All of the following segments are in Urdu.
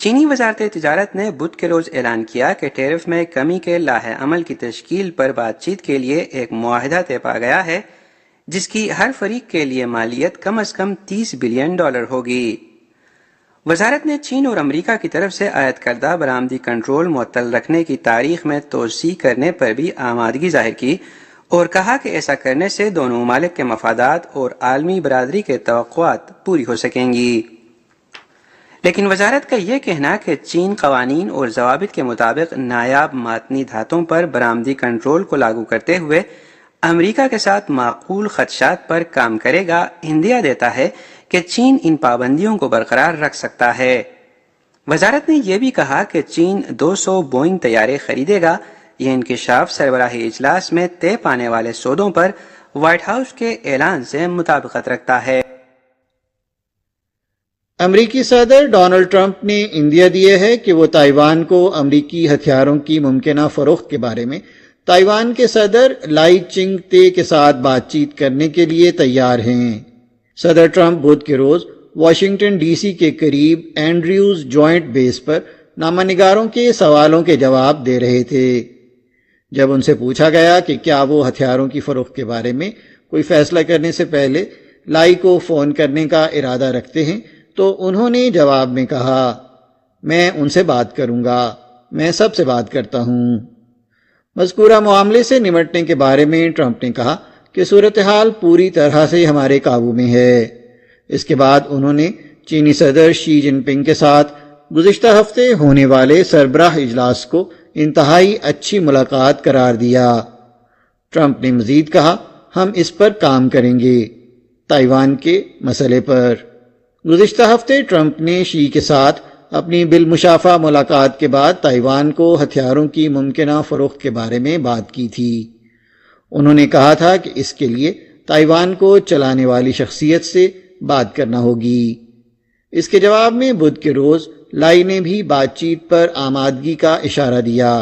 چینی وزارت تجارت نے بدھ کے روز اعلان کیا کہ ٹیرف میں کمی کے لائحہ عمل کی تشکیل پر بات چیت کے لیے ایک معاہدہ طے پا گیا ہے جس کی ہر فریق کے لیے مالیت کم از کم $30 بلین ہوگی۔ وزارت نے چین اور امریکہ کی طرف سے عائد کردہ برآمدی کنٹرول معطل رکھنے کی تاریخ میں توسیع کرنے پر بھی آمادگی ظاہر کی اور کہا کہ ایسا کرنے سے دونوں ممالک کے مفادات اور عالمی برادری کے توقعات پوری ہو سکیں گی۔ لیکن وزارت کا یہ کہنا کہ چین قوانین اور ضوابط کے مطابق نایاب معدنی دھاتوں پر برآمدی کنٹرول کو لاگو کرتے ہوئے امریکہ کے ساتھ معقول خدشات پر کام کرے گا اندیا دیتا ہے کہ چین ان پابندیوں کو برقرار رکھ سکتا ہے۔ وزارت نے یہ بھی کہا کہ چین 200 بوئنگ طیارے خریدے گا۔ یہ انکشاف سربراہی اجلاس میں طے پانے والے سودوں پر وائٹ ہاؤس کے اعلان سے مطابقت رکھتا ہے۔ امریکی صدر ڈونلڈ ٹرمپ نے اندیا دیا ہے کہ وہ تائیوان کو امریکی ہتھیاروں کی ممکنہ فروخت کے بارے میں تائیوان کے صدر لائی چنگ تے کے ساتھ بات چیت کرنے کے لیے تیار ہیں۔ صدر ٹرمپ بدھ کے روز واشنگٹن ڈی سی کے قریب اینڈریوز جوائنٹ بیس پر نامہ نگاروں کے سوالوں کے جواب دے رہے تھے۔ جب ان سے پوچھا گیا کہ کیا وہ ہتھیاروں کی فروخت کے بارے میں کوئی فیصلہ کرنے سے پہلے لائی کو فون کرنے کا ارادہ رکھتے ہیں تو انہوں نے جواب میں کہا، میں ان سے بات کروں گا، میں سب سے بات کرتا ہوں۔ مذکورہ معاملے سے نمٹنے کے بارے میں ٹرمپ نے کہا کہ صورتحال پوری طرح سے ہمارے قابو میں ہے۔ اس کے بعد انہوں نے چینی صدر شی جن پنگ کے ساتھ گزشتہ ہفتے ہونے والے سربراہ اجلاس کو انتہائی اچھی ملاقات قرار دیا۔ ٹرمپ نے مزید کہا، ہم اس پر کام کریں گے، تائیوان کے مسئلے پر۔ گزشتہ ہفتے ٹرمپ نے شی کے ساتھ اپنی بالمشافہ ملاقات کے بعد تائیوان کو ہتھیاروں کی ممکنہ فروخت کے بارے میں بات کی تھی۔ انہوں نے کہا تھا کہ اس کے لیے تائیوان کو چلانے والی شخصیت سے بات کرنا ہوگی۔ اس کے جواب میں بدھ کے روز لائی نے بھی بات چیت پر آمادگی کا اشارہ دیا۔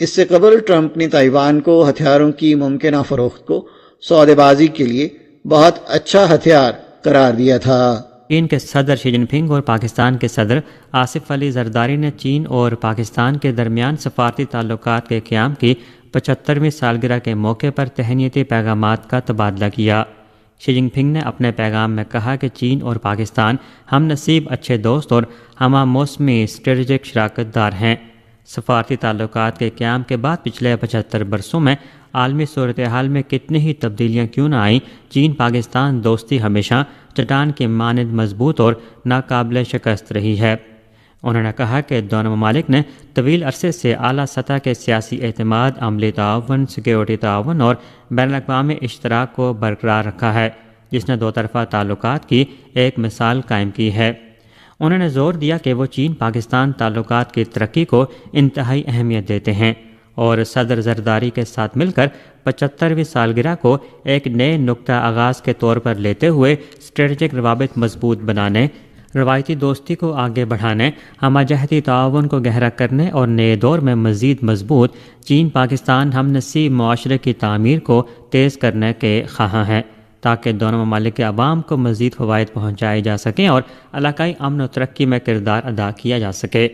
اس سے قبل ٹرمپ نے تائیوان کو ہتھیاروں کی ممکنہ فروخت کو سودے بازی کے لیے بہت اچھا ہتھیار قرار دیا تھا۔ چین کے صدر شی جن پنگ اور پاکستان کے صدر آصف علی زرداری نے چین اور پاکستان کے درمیان سفارتی تعلقات کے قیام کی 75ویں سالگرہ کے موقع پر تہنیتی پیغامات کا تبادلہ کیا۔ شی جن پنگ نے اپنے پیغام میں کہا کہ چین اور پاکستان ہم نصیب اچھے دوست اور ہمہ موسمی اسٹریٹجک شراکت دار ہیں۔ سفارتی تعلقات کے قیام کے بعد پچھلے 75 برسوں میں عالمی صورتحال میں کتنی ہی تبدیلیاں کیوں نہ آئیں، چین پاکستان دوستی ہمیشہ چٹان کے مانند مضبوط اور ناقابل شکست رہی ہے۔ انہوں نے کہا کہ دونوں ممالک نے طویل عرصے سے اعلیٰ سطح کے سیاسی اعتماد، عملی تعاون، سیکیورٹی تعاون اور بین الاقوامی اشتراک کو برقرار رکھا ہے، جس نے دو طرفہ تعلقات کی ایک مثال قائم کی ہے۔ انہوں نے زور دیا کہ وہ چین پاکستان تعلقات کی ترقی کو انتہائی اہمیت دیتے ہیں اور صدر زرداری کے ساتھ مل کر 75ویں سالگرہ کو ایک نئے نقطہ آغاز کے طور پر لیتے ہوئے اسٹریٹجک روابط مضبوط بنانے، روایتی دوستی کو آگے بڑھانے، ہمہ جہتی تعاون کو گہرا کرنے اور نئے دور میں مزید مضبوط چین پاکستان ہم نسلی معاشرے کی تعمیر کو تیز کرنے کے خواہاں ہیں، تاکہ دونوں ممالک کے عوام کو مزید فوائد پہنچائے جا سکیں اور علاقائی امن و ترقی میں کردار ادا کیا جا سکے۔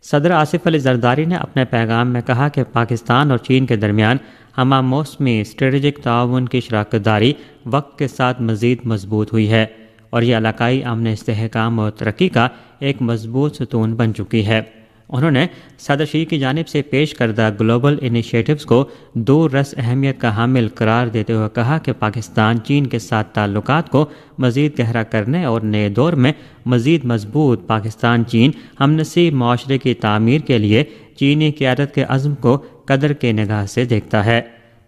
صدر آصف علی زرداری نے اپنے پیغام میں کہا کہ پاکستان اور چین کے درمیان ہمہ موسمی اسٹریٹجک تعاون کی شراکت داری وقت کے ساتھ مزید مضبوط ہوئی ہے اور یہ علاقائی امن، استحکام اور ترقی کا ایک مضبوط ستون بن چکی ہے۔ انہوں نے صدر شی کی جانب سے پیش کردہ گلوبل انیشیٹوز کو دور رس اہمیت کا حامل قرار دیتے ہوئے کہا کہ پاکستان چین کے ساتھ تعلقات کو مزید گہرا کرنے اور نئے دور میں مزید مضبوط پاکستان چین ہم نسلی معاشرے کی تعمیر کے لیے چینی قیادت کے عزم کو قدر کے نگاہ سے دیکھتا ہے۔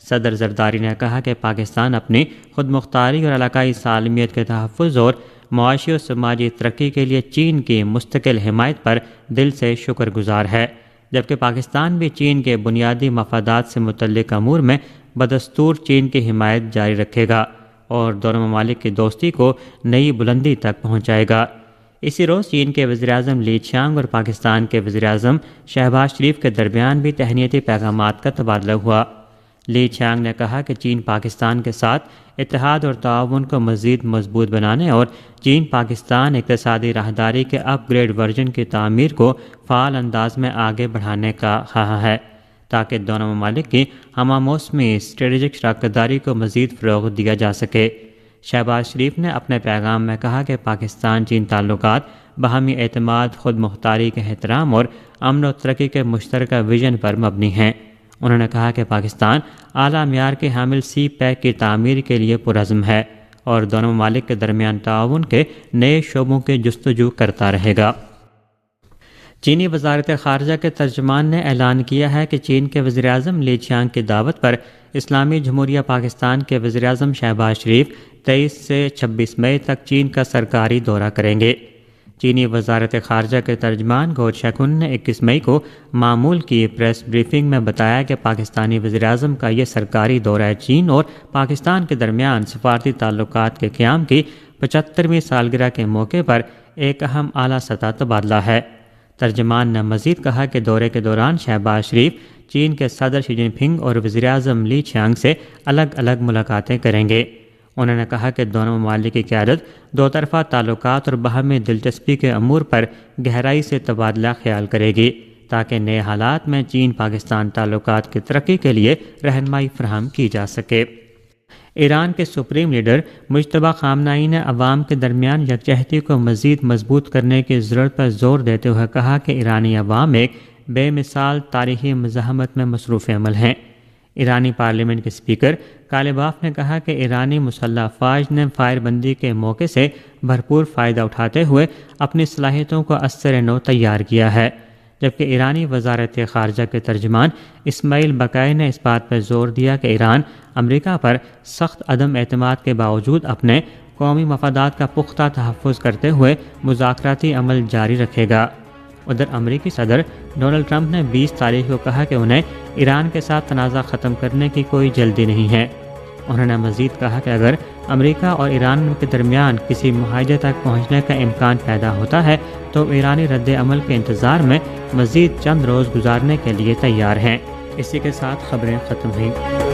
صدر زرداری نے کہا کہ پاکستان اپنی خود مختاری اور علاقائی سالمیت کے تحفظ اور معاشی و سماجی ترقی کے لیے چین کی مستقل حمایت پر دل سے شکر گزار ہے، جبکہ پاکستان بھی چین کے بنیادی مفادات سے متعلق امور میں بدستور چین کی حمایت جاری رکھے گا اور دونوں ممالک کی دوستی کو نئی بلندی تک پہنچائے گا۔ اسی روز چین کے وزیراعظم لی چیانگ اور پاکستان کے وزیراعظم شہباز شریف کے درمیان بھی تہنیتی پیغامات کا تبادلہ ہوا۔ لی چیانگ نے کہا کہ چین پاکستان کے ساتھ اتحاد اور تعاون کو مزید مضبوط بنانے اور چین پاکستان اقتصادی راہداری کے اپ گریڈ ورژن کی تعمیر کو فعال انداز میں آگے بڑھانے کا خواہاں ہے تاکہ دونوں ممالک کی ہمہ موسمی اسٹریٹجک شراکت داری کو مزید فروغ دیا جا سکے۔ شہباز شریف نے اپنے پیغام میں کہا کہ پاکستان چین تعلقات باہمی اعتماد، خود مختاری کے احترام اور امن و ترقی کے مشترکہ ویژن پر مبنی ہیں۔ انہوں نے کہا کہ پاکستان اعلیٰ معیار کے حامل سی پیک کی تعمیر کے لیے پرعزم ہے اور دونوں ممالک کے درمیان تعاون کے نئے شعبوں کی جستجو کرتا رہے گا۔ چینی وزارت خارجہ کے ترجمان نے اعلان کیا ہے کہ چین کے وزیراعظم لی چیانگ کی دعوت پر اسلامی جمہوریہ پاکستان کے وزیراعظم شہباز شریف 23 سے 26 مئی تک چین کا سرکاری دورہ کریں گے۔ چینی وزارت خارجہ کے ترجمان گو شیکن نے 21 مئی کو معمول کی پریس بریفنگ میں بتایا کہ پاکستانی وزیراعظم کا یہ سرکاری دورہ چین اور پاکستان کے درمیان سفارتی تعلقات کے قیام کی 75ویں سالگرہ کے موقع پر ایک اہم اعلیٰ سطح تبادلہ ہے۔ ترجمان نے مزید کہا کہ دورے کے دوران شہباز شریف چین کے صدر شی جن پنگ اور وزیراعظم لی چیانگ سے الگ الگ ملاقاتیں کریں گے۔ انہوں نے کہا کہ دونوں ممالک کی قیادت دو طرفہ تعلقات اور باہمی دلچسپی کے امور پر گہرائی سے تبادلہ خیال کرے گی تاکہ نئے حالات میں چین پاکستان تعلقات کی ترقی کے لیے رہنمائی فراہم کی جا سکے۔ ایران کے سپریم لیڈر مجتبیٰ خامنہئی نے عوام کے درمیان یکجہتی کو مزید مضبوط کرنے کی ضرورت پر زور دیتے ہوئے کہا کہ ایرانی عوام ایک بے مثال تاریخی مزاحمت میں مصروف عمل ہیں۔ ایرانی پارلیمنٹ کے اسپیکر کالباف نے کہا کہ ایرانی مسلح افواج نے فائر بندی کے موقع سے بھرپور فائدہ اٹھاتے ہوئے اپنی صلاحیتوں کو ازسر نو تیار کیا ہے، جبکہ ایرانی وزارت خارجہ کے ترجمان اسماعیل بقائی نے اس بات پر زور دیا کہ ایران امریکہ پر سخت عدم اعتماد کے باوجود اپنے قومی مفادات کا پختہ تحفظ کرتے ہوئے مذاکراتی عمل جاری رکھے گا۔ ادھر امریکی صدر ڈونلڈ ٹرمپ نے 20 تاریخ کو کہا کہ انہیں ایران کے ساتھ تنازع ختم کرنے کی کوئی جلدی نہیں ہے۔ انہوں نے مزید کہا کہ اگر امریکہ اور ایران کے درمیان کسی معاہدے تک پہنچنے کا امکان پیدا ہوتا ہے تو ایرانی رد عمل کے انتظار میں مزید چند روز گزارنے کے لیے تیار ہیں۔ اسی کے ساتھ خبریں ختم ہوئیں۔